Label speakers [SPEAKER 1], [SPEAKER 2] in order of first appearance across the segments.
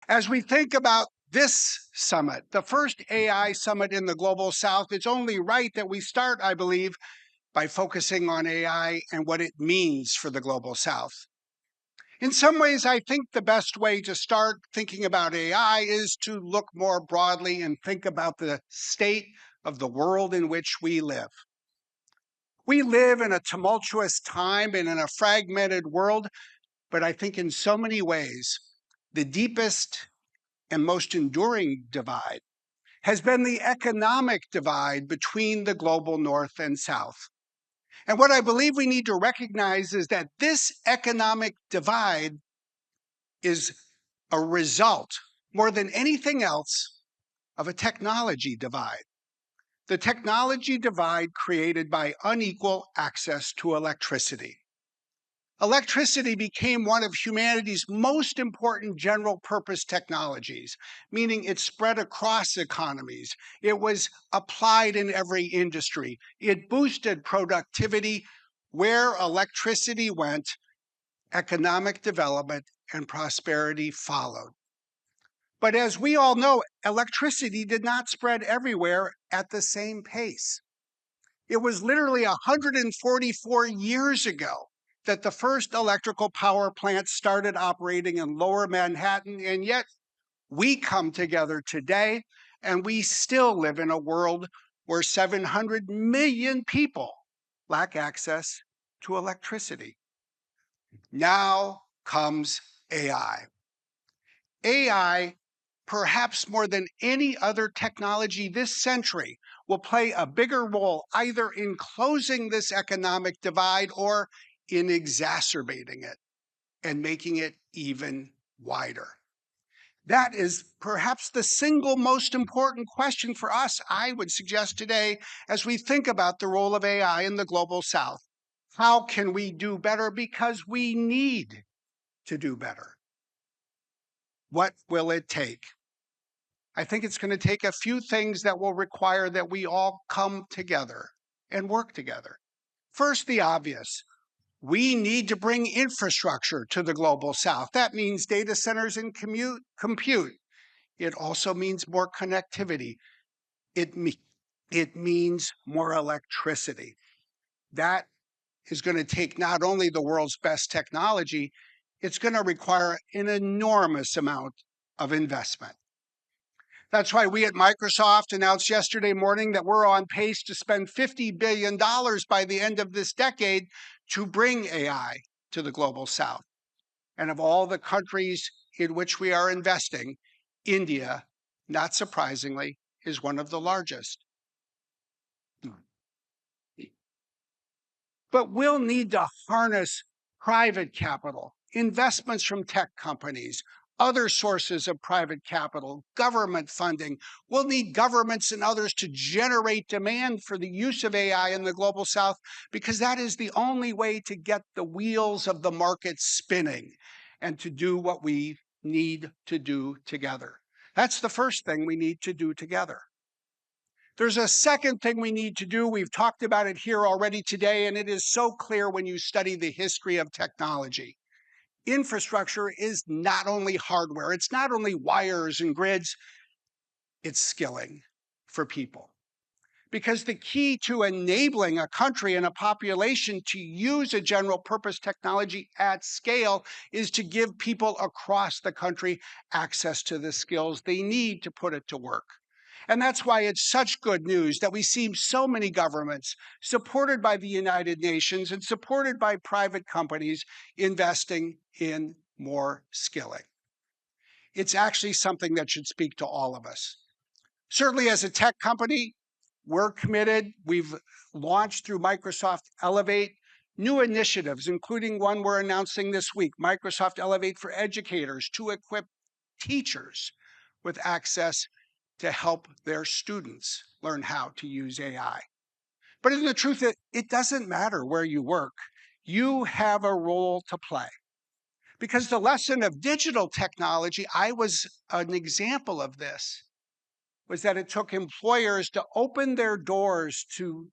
[SPEAKER 1] As we think about this summit, the first AI summit in the Global South, it's only right that we start, I believe, by focusing on AI and what it means for the Global South. In some ways, I think the best way to start thinking about AI is to look more broadly and think about the state of the world in which we live. We live in a tumultuous time and in a fragmented world, but I think in so many ways, the deepest and most enduring divide has been the economic divide between the global north and south. And what I believe we need to recognize is that this economic divide is a result, more than anything else, of a technology divide. The technology divide created by unequal access to electricity. Electricity became one of humanity's most important general purpose technologies, meaning it spread across economies. It was applied in every industry. It boosted productivity. Where electricity went, economic development and prosperity followed. But as we all know, electricity did not spread everywhere at the same pace. It was literally 144 years ago that the first electrical power plant started operating in lower Manhattan, and yet we come together today and we still live in a world where 700 million people lack access to electricity. Now comes AI. AI, perhaps more than any other technology this century, will play a bigger role either in closing this economic divide or in exacerbating it and making it even wider. That is perhaps the single most important question for us, I would suggest today, as we think about the role of AI in the global south. How can we do better? Because we need to do better. What will it take? I think it's going to take a few things that will require that we all come together and work together. First, the obvious. We need to bring infrastructure to the global south. That means data centers and compute. It also means more connectivity. It, it means more electricity. That is going to take not only the world's best technology, it's going to require an enormous amount of investment. That's why we at Microsoft announced yesterday morning that we're on pace to spend $50 billion by the end of this decade to bring AI to the global south. And of all the countries in which we are investing, India, not surprisingly, is one of the largest. But we'll need to harness private capital, investments from tech companies, other sources of private capital, government funding. We'll need governments and others to generate demand for the use of AI in the global south, because that is the only way to get the wheels of the market spinning and to do what we need to do together. That's the first thing we need to do together. There's a second thing we need to do. We've talked about it here already today, and it is so clear when you study the history of technology. Infrastructure is not only hardware, it's not only wires and grids, it's skilling for people. Because the key to enabling a country and a population to use a general purpose technology at scale is to give people across the country access to the skills they need to put it to work. And that's why it's such good news that we see so many governments supported by the United Nations and supported by private companies investing in more skilling. It's actually something that should speak to all of us. Certainly, as a tech company, we're committed. We've launched through Microsoft Elevate new initiatives, including one we're announcing this week, Microsoft Elevate for Educators, to equip teachers with access to help their students learn how to use AI. But in the truth, it doesn't matter where you work. You have a role to play. Because the lesson of digital technology, I was an example of this, was that it took employers to open their doors to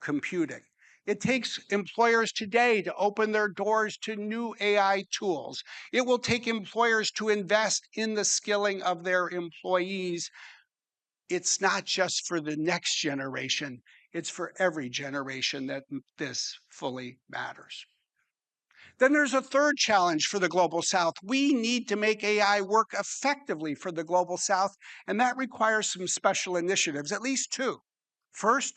[SPEAKER 1] computing. It takes employers today to open their doors to new AI tools. It will take employers to invest in the skilling of their employees. It's not just for the next generation, it's for every generation that this fully matters. Then there's a third challenge for the Global South. We need to make AI work effectively for the Global South, and that requires some special initiatives, at least two. First,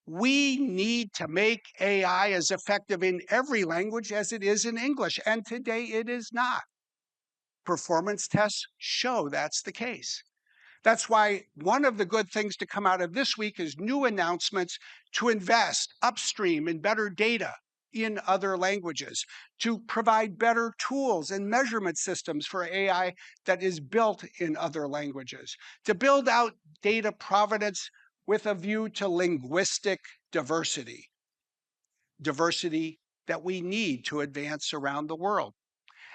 [SPEAKER 1] we need to make AI as effective in every language as it is in English, and today it is not. Performance tests show that's the case. That's why one of the good things to come out of this week is new announcements to invest upstream in better data in other languages, to provide better tools and measurement systems for AI that is built in other languages, to build out data provenance with a view to linguistic diversity, diversity that we need to advance around the world.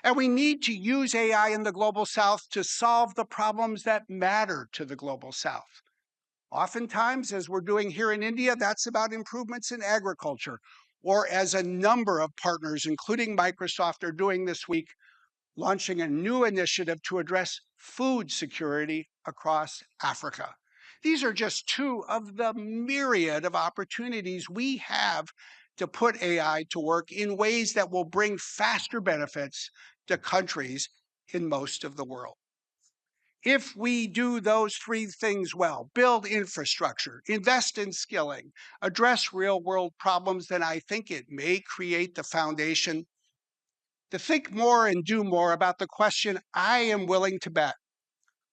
[SPEAKER 1] And we need to use AI in the Global South to solve the problems that matter to the Global South. Oftentimes, as we're doing here in India, that's about improvements in agriculture, or as a number of partners, including Microsoft, are doing this week, launching a new initiative to address food security across Africa. These are just two of the myriad of opportunities we have to put AI to work in ways that will bring faster benefits to countries in most of the world. If we do those three things well, build infrastructure, invest in skilling, address real world problems, then I think it may create the foundation to think more and do more about the question I am willing to bet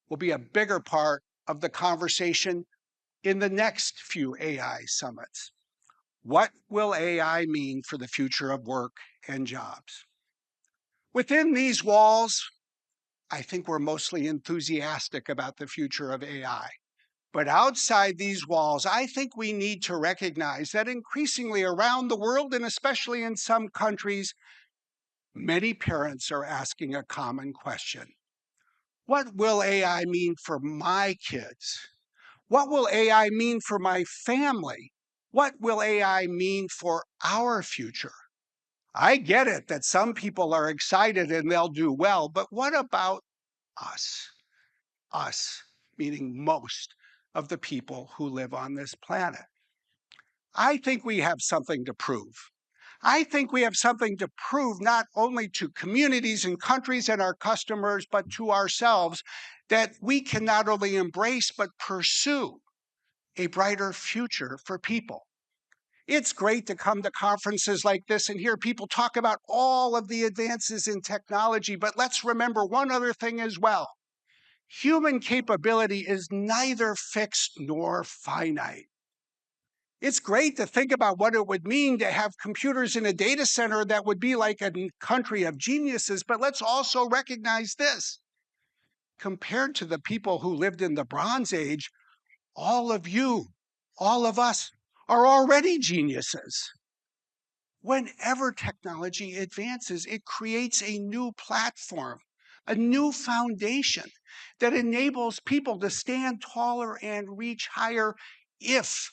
[SPEAKER 1] will be a bigger part of the conversation in the next few AI summits. What will AI mean for the future of work and jobs? Within these walls, I think we're mostly enthusiastic about the future of AI. But outside these walls, I think we need to recognize that increasingly around the world, and especially in some countries, many parents are asking a common question. What will AI mean for my kids? What will AI mean for my family? What will AI mean for our future? I get it that some people are excited and they'll do well, but what about us? Us, meaning most of the people who live on this planet. I think we have something to prove. I think we have something to prove not only to communities and countries and our customers, but to ourselves that we can not only embrace, but pursue a brighter future for people. It's great to come to conferences like this and hear people talk about all of the advances in technology, but let's remember one other thing as well. Human capability is neither fixed nor finite. It's great to think about what it would mean to have computers in a data center that would be like a country of geniuses, but let's also recognize this. Compared to the people who lived in the Bronze Age, all of you, all of us, are already geniuses. Whenever technology advances, it creates a new platform, a new foundation that enables people to stand taller and reach higher if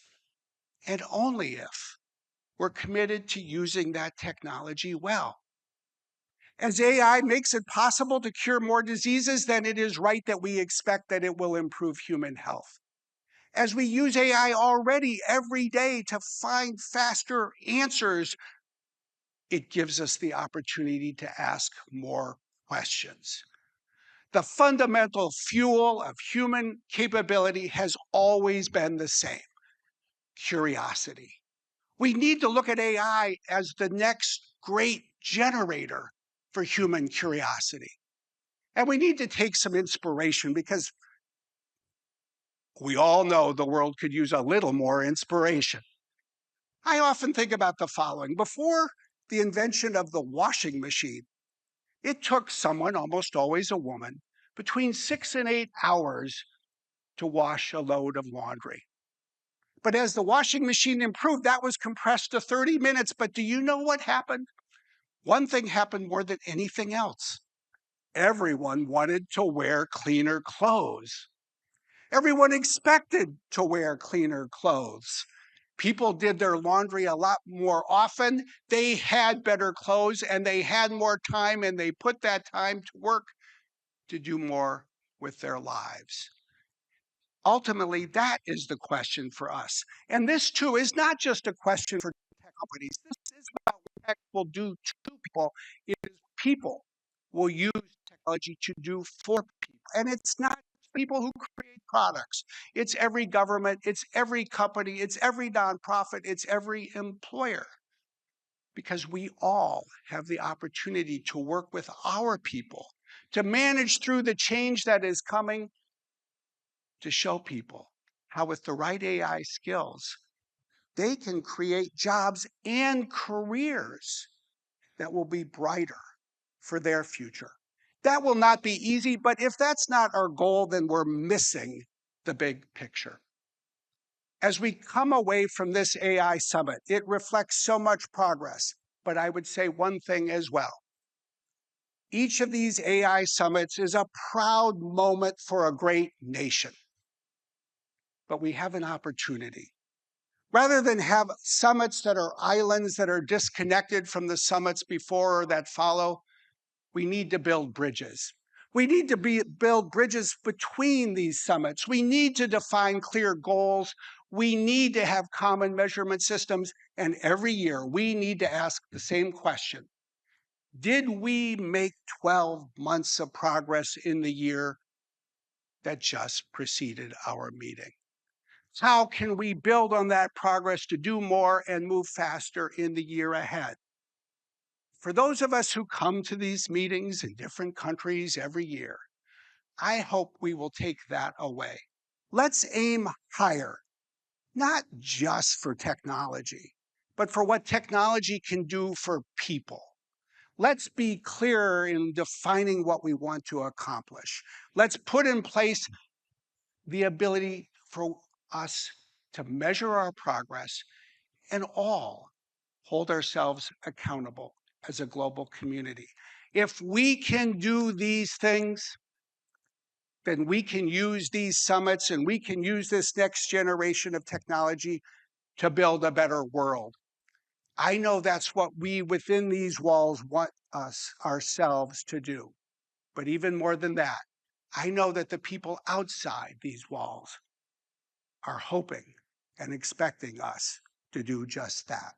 [SPEAKER 1] and only if we're committed to using that technology well. As AI makes it possible to cure more diseases, then it is right that we expect that it will improve human health. As we use AI already every day to find faster answers, it gives us the opportunity to ask more questions. The fundamental fuel of human capability has always been the same: curiosity. We need to look at AI as the next great generator for human curiosity. And we need to take some inspiration because we all know the world could use a little more inspiration. I often think about the following. Before the invention of the washing machine, it took someone, almost always a woman, between 6 and 8 hours to wash a load of laundry. But as the washing machine improved, that was compressed to 30 minutes. But do you know what happened? One thing happened more than anything else. Everyone wanted to wear cleaner clothes. Everyone expected to wear cleaner clothes. People did their laundry a lot more often. They had better clothes and they had more time, and they put that time to work to do more with their lives. Ultimately, that is the question for us. And this, too, is not just a question for tech companies. This is about what tech will do to people. It is people will use technology to do for people. And it's not people who create products, it's every government, it's every company, it's every nonprofit, it's every employer. Because we all have the opportunity to work with our people to manage through the change that is coming, to show people how, with the right AI skills, they can create jobs and careers that will be brighter for their future. That will not be easy, but if that's not our goal, then we're missing the big picture. As we come away from this AI summit, it reflects so much progress, but I would say one thing as well. Each of these AI summits is a proud moment for a great nation. But we have an opportunity. Rather than have summits that are islands that are disconnected from the summits before or that follow, we need to build bridges. We need to build bridges between these summits. We need to define clear goals. We need to have common measurement systems. And every year, we need to ask the same question. Did we make 12 months of progress in the year that just preceded our meeting? How can we build on that progress to do more and move faster in the year ahead? For those of us who come to these meetings in different countries every year, I hope we will take that away. Let's aim higher, not just for technology, but for what technology can do for people. Let's be clearer in defining what we want to accomplish. Let's put in place the ability for us to measure our progress and all hold ourselves accountable as a global community. If we can do these things, then we can use these summits and we can use this next generation of technology to build a better world. I know that's what we within these walls want us ourselves to do. But even more than that, I know that the people outside these walls are hoping and expecting us to do just that.